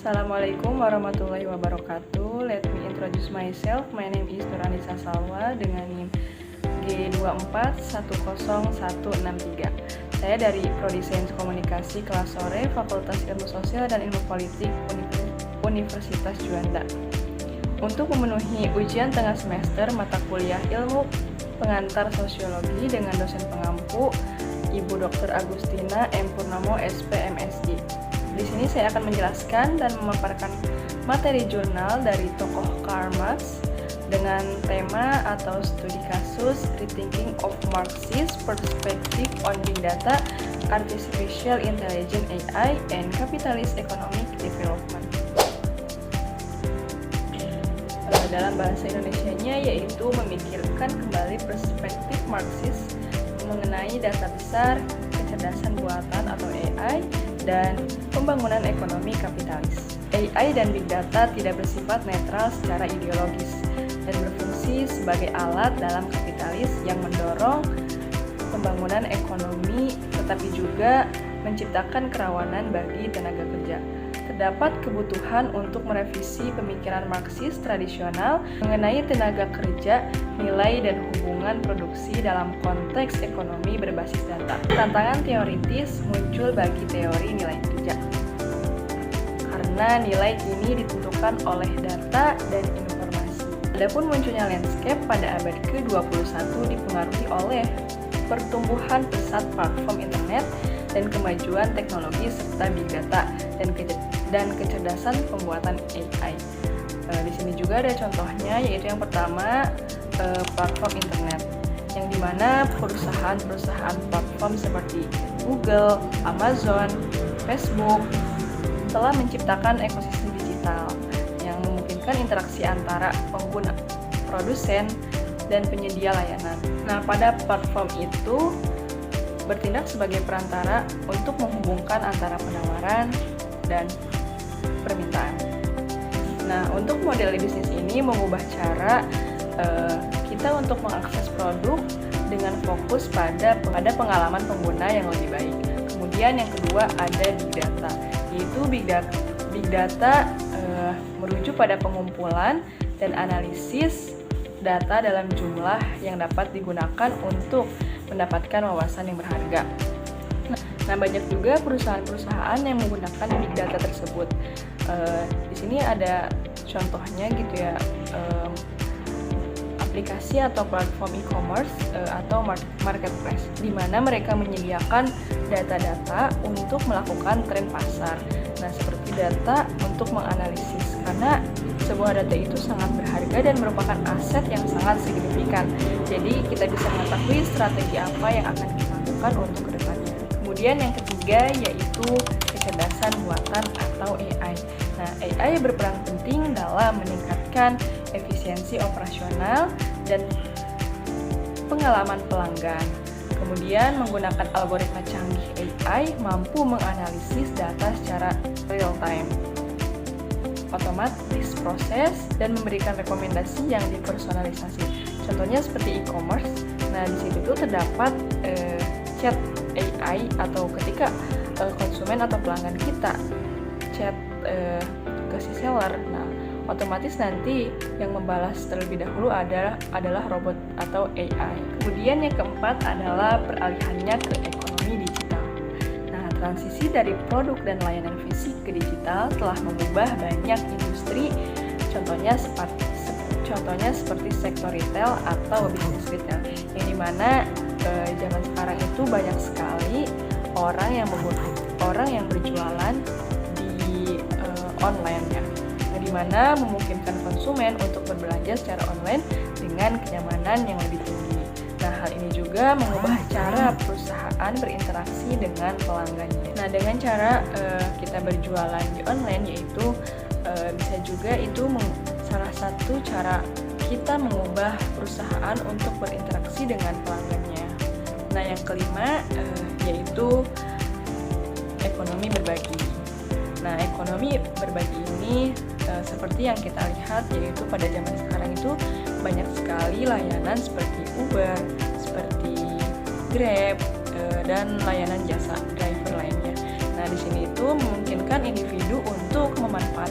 Assalamualaikum warahmatullahi wabarakatuh. Let me introduce myself. My name is Nuranisa Salwa dengan NIM G24101163. Saya dari Prodi Sains Komunikasi kelas sore Fakultas Ilmu Sosial dan Ilmu Politik Universitas Juanda. Untuk memenuhi ujian tengah semester mata kuliah Ilmu Pengantar Sosiologi dengan dosen pengampu Ibu Dr. Agustina M. Purnomo SP MSI. Di sini saya akan menjelaskan dan memaparkan materi jurnal dari tokoh Karl Marx dengan tema atau studi kasus Rethinking of Marxist Perspective on Big Data, Artificial Intelligence AI, and Capitalist Economic Development. Dalam bahasa Indonesianya yaitu memikirkan kembali perspektif Marxis mengenai data besar, kecerdasan buatan atau AI, dan pembangunan ekonomi kapitalis. AI dan Big Data tidak bersifat netral secara ideologis dan berfungsi sebagai alat dalam kapitalis yang mendorong pembangunan ekonomi tetapi juga menciptakan kerawanan bagi tenaga kerja. Terdapat kebutuhan untuk merevisi pemikiran Marxis tradisional mengenai tenaga kerja, nilai dan hubungan produksi dalam konteks ekonomi berbasis data. Tantangan teoritis muncul bagi teori nilai kerja. Karena nilai kini ditentukan oleh data dan informasi. Adapun munculnya landscape pada abad ke-21 dipengaruhi oleh pertumbuhan pesat platform internet dan kemajuan teknologi serta big data dan kecerdasan pembuatan AI. Di sini juga ada contohnya, yaitu yang pertama platform internet, yang dimana perusahaan-perusahaan platform seperti Google, Amazon, Facebook telah menciptakan ekosistem digital yang memungkinkan interaksi antara pengguna, produsen, dan penyedia layanan. Nah, pada platform itu bertindak sebagai perantara untuk menghubungkan antara penawaran dan permintaan. Nah, untuk model bisnis ini mengubah cara kita untuk mengakses produk dengan fokus pada pengalaman pengguna yang lebih baik. Kemudian yang kedua ada big data, yaitu big data merujuk pada pengumpulan dan analisis data dalam jumlah yang dapat digunakan untuk mendapatkan wawasan yang berharga. Nah, banyak juga perusahaan-perusahaan yang menggunakan big data tersebut. Di sini ada contohnya gitu ya, aplikasi atau platform e-commerce atau marketplace, di mana mereka menyediakan data-data untuk melakukan tren pasar. Nah, seperti data untuk menganalisis, karena sebuah data itu sangat berharga dan merupakan aset yang sangat signifikan. Jadi kita bisa mengetahui strategi apa yang akan kita lakukan untuk kedepannya. Kemudian yang ketiga yaitu kecerdasan buatan atau AI. Nah, AI berperan penting dalam meningkatkan efisiensi operasional dan pengalaman pelanggan. Kemudian menggunakan algoritma canggih AI mampu menganalisis data secara real time, otomatis proses, dan memberikan rekomendasi yang dipersonalisasi. Contohnya seperti e-commerce. Nah, di situ tuh terdapat chat AI, atau ketika konsumen atau pelanggan kita chat ke si seller, nah otomatis nanti yang membalas terlebih dahulu adalah robot atau AI. Kemudian yang keempat adalah peralihannya ke ekonomi digital. Nah, transisi dari produk dan layanan fisik ke digital telah mengubah banyak industri, contohnya seperti sektor retail atau bisnis retail, yang dimana zaman sekarang itu banyak sekali orang yang berjualan di online ya, di mana memungkinkan konsumen untuk berbelanja secara online dengan kenyamanan yang lebih tinggi. Nah, hal ini juga mengubah cara perusahaan berinteraksi dengan pelanggannya. Nah, dengan cara kita berjualan di online, yaitu bisa juga itu salah satu cara kita mengubah perusahaan untuk berinteraksi dengan pelanggannya. Nah, yang kelima yaitu ekonomi berbagi. Nah, ekonomi berbagi ini seperti yang kita lihat, yaitu pada zaman sekarang itu banyak sekali layanan seperti Uber, seperti Grab, dan layanan jasa driver lainnya. Nah, di sini itu memungkinkan individu untuk memanfaatkan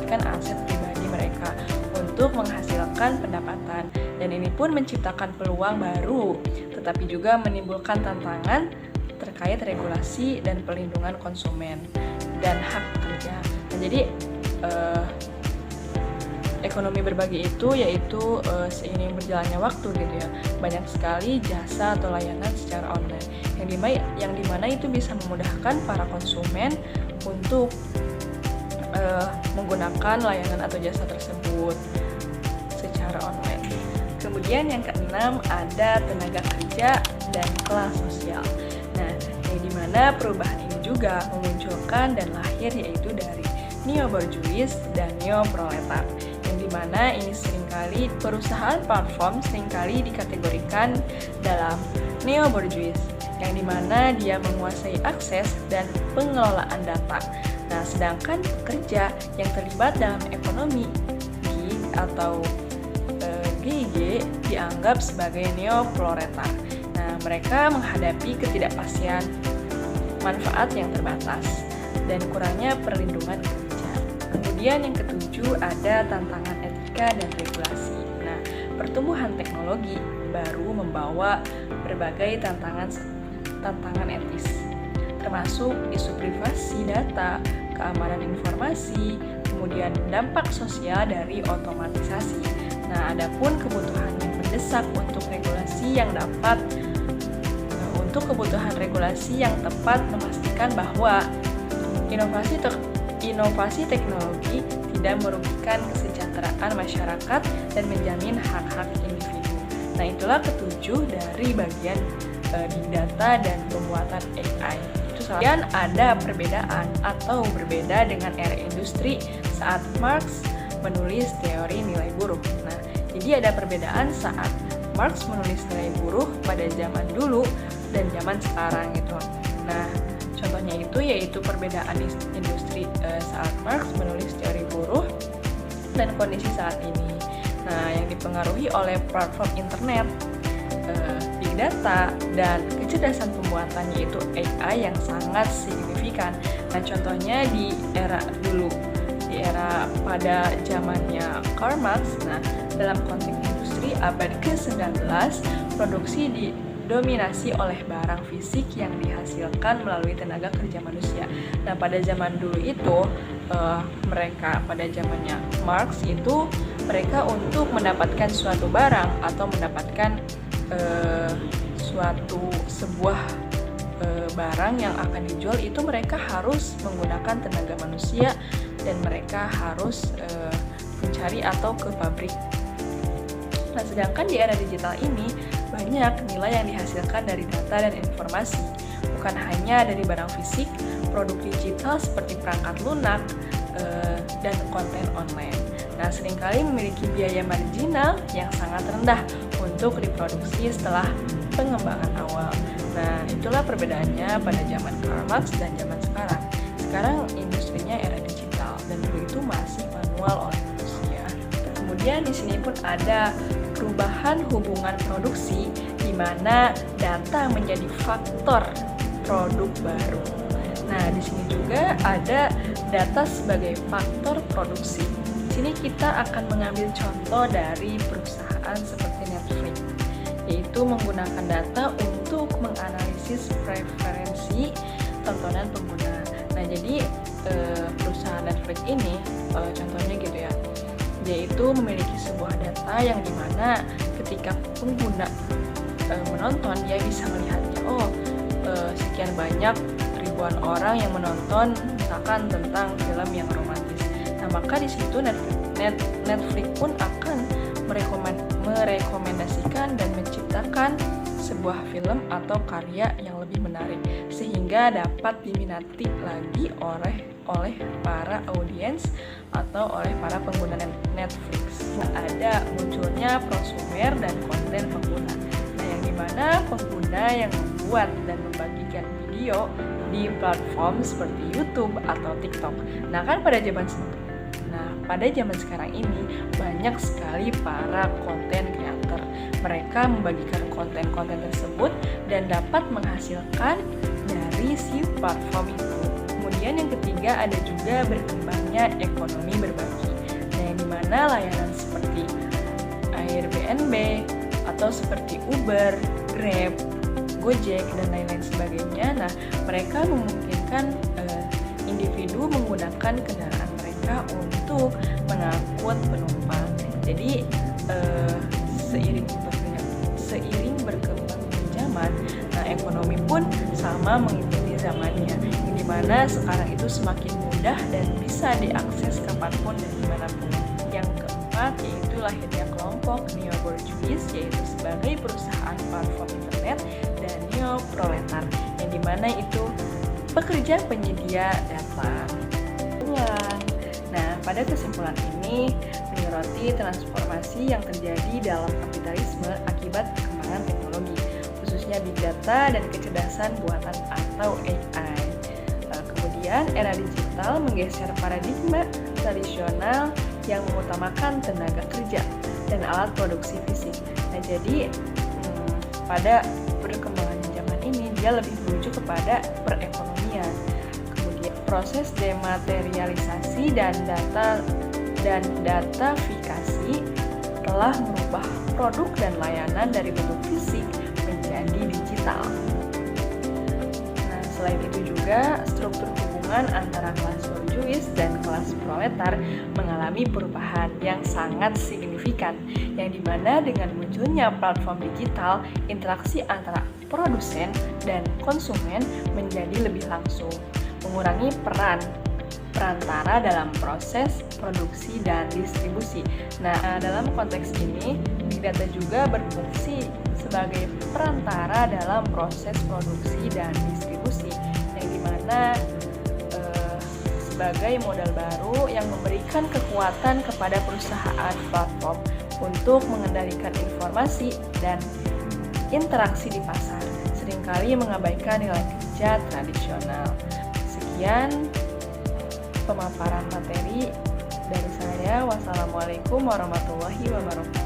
menghasilkan pendapatan. Dan ini pun menciptakan peluang baru, tetapi juga menimbulkan tantangan terkait regulasi dan perlindungan konsumen dan hak pekerja. Nah, jadi ekonomi berbagi itu yaitu seiring berjalannya waktu gitu ya, banyak sekali jasa atau layanan secara online yang dimana itu bisa memudahkan para konsumen untuk menggunakan layanan atau jasa tersebut secara online. Kemudian yang keenam ada tenaga kerja dan kelas sosial. Nah, yang dimana perubahan ini juga memunculkan dan lahir yaitu dari neo-borjuis dan neo-proletar, yang dimana ini seringkali perusahaan platform seringkali dikategorikan dalam neo-borjuis, yang dimana dia menguasai akses dan pengelolaan data. Nah, sedangkan pekerja yang terlibat dalam ekonomi gig atau GIG dianggap sebagai neo-proletar. Nah, mereka menghadapi ketidakpastian manfaat yang terbatas dan kurangnya perlindungan kerja. Kemudian yang ketujuh ada tantangan etika dan regulasi. Nah, pertumbuhan teknologi baru membawa berbagai tantangan etis, termasuk isu privasi data, keamanan informasi, kemudian dampak sosial dari otomatisasi. Nah, adapun kebutuhan yang mendesak untuk kebutuhan regulasi yang tepat memastikan bahwa inovasi teknologi tidak merugikan kesejahteraan masyarakat dan menjamin hak-hak individu. Nah, itulah ketujuh dari bagian big data dan pembuatan AI. Kemudian ada perbedaan atau berbeda dengan era industri saat Marx menulis teori nilai buruh. Nah, jadi ada perbedaan saat Marx menulis nilai buruh pada zaman dulu dan zaman sekarang gitu. Nah, contohnya itu yaitu perbedaan industri saat Marx menulis teori buruh dan kondisi saat ini. Nah, yang dipengaruhi oleh platform internet, big data, dan kecerdasan pembuatan yaitu AI yang sangat signifikan. Nah, contohnya di era dulu, di era pada zamannya Karl Marx, nah dalam konteks industri abad ke-19, produksi didominasi oleh barang fisik yang dihasilkan melalui tenaga kerja manusia. Nah, pada zaman dulu itu, pada zamannya Marx itu, mereka untuk mendapatkan suatu barang atau mendapatkan sebuah barang yang akan dijual itu mereka harus menggunakan tenaga manusia dan mereka harus mencari atau ke pabrik. Nah, sedangkan di era digital ini banyak nilai yang dihasilkan dari data dan informasi, bukan hanya dari barang fisik, produk digital seperti perangkat lunak dan konten online. Nah, seringkali memiliki biaya marginal yang sangat rendah untuk diproduksi setelah pengembangan awal. Nah, itulah perbedaannya pada zaman Karl Marx dan zaman sekarang. Sekarang industrinya era digital dan dulu itu masih manual oleh manusia. Kemudian di sini pun ada perubahan hubungan produksi di mana data menjadi faktor produk baru. Nah, di sini juga ada data sebagai faktor produksi. Di sini kita akan mengambil contoh dari perusahaan seperti Netflix, yaitu menggunakan data untuk menganalisis preferensi tontonan pengguna. Nah, jadi perusahaan Netflix ini contohnya gitu ya, yaitu memiliki sebuah data yang dimana ketika pengguna menonton, dia bisa melihatnya, sekian banyak ribuan orang yang menonton misalkan tentang film yang romantis. Nah, maka di situ Netflix pun akan merekomendasikan dan menciptakan sebuah film atau karya yang lebih menarik sehingga dapat diminati lagi oleh para audiens atau oleh para pengguna Netflix. Ada munculnya prosumer dan konten pengguna. Nah, yang dimana pengguna yang membuat dan membagikan video di platform seperti YouTube atau TikTok. Nah, pada zaman sekarang ini banyak sekali para konten creator. Mereka membagikan konten-konten tersebut dan dapat menghasilkan dari si platform itu. Kemudian yang ketiga ada juga berkembangnya ekonomi berbagi. Nah, yang dimana layanan seperti Airbnb, atau seperti Uber, Grab, Gojek, dan lain-lain sebagainya. Nah, mereka memungkinkan individu menggunakan kendaraan mereka untuk mengangkut penumpang. Jadi, seiring berkembangnya zaman, nah ekonomi pun sama mengikuti zamannya, yang dimana sekarang itu semakin mudah dan bisa diakses kapanpun dan dimanapun. Yang keempat yaitu lahirnya kelompok neo-bourgeois, yaitu sebagai perusahaan platform internet, dan neo-proletar, yang dimana itu pekerja penyedia data. Nah, pada kesimpulan ini menyoroti transformasi yang terjadi dalam kapitalisme akibat perkembangan teknologi, khususnya big data dan kecerdasan buatan atau AI. Kemudian era digital menggeser paradigma tradisional yang mengutamakan tenaga kerja dan alat produksi fisik. Nah, jadi pada perkembangan zaman ini dia lebih merujuk kepada perekonomian. Kemudian proses dematerialisasi dan datafikasi telah merubah produk dan layanan dari bentuk fisik menjadi digital. Nah, selain itu juga struktur hubungan antara kelas bourgeois dan kelas proletar mengalami perubahan yang sangat signifikan, yang dimana dengan munculnya platform digital, interaksi antara produsen dan konsumen menjadi lebih langsung, mengurangi perantara dalam proses produksi dan distribusi. Nah, dalam konteks ini, big data juga berfungsi sebagai perantara dalam proses produksi dan distribusi, yang dimana sebagai modal baru yang memberikan kekuatan kepada perusahaan platform untuk mengendalikan informasi dan interaksi di pasar, seringkali mengabaikan nilai kerja tradisional. Sekian pemaparan materi dari saya. Wassalamualaikum warahmatullahi wabarakatuh.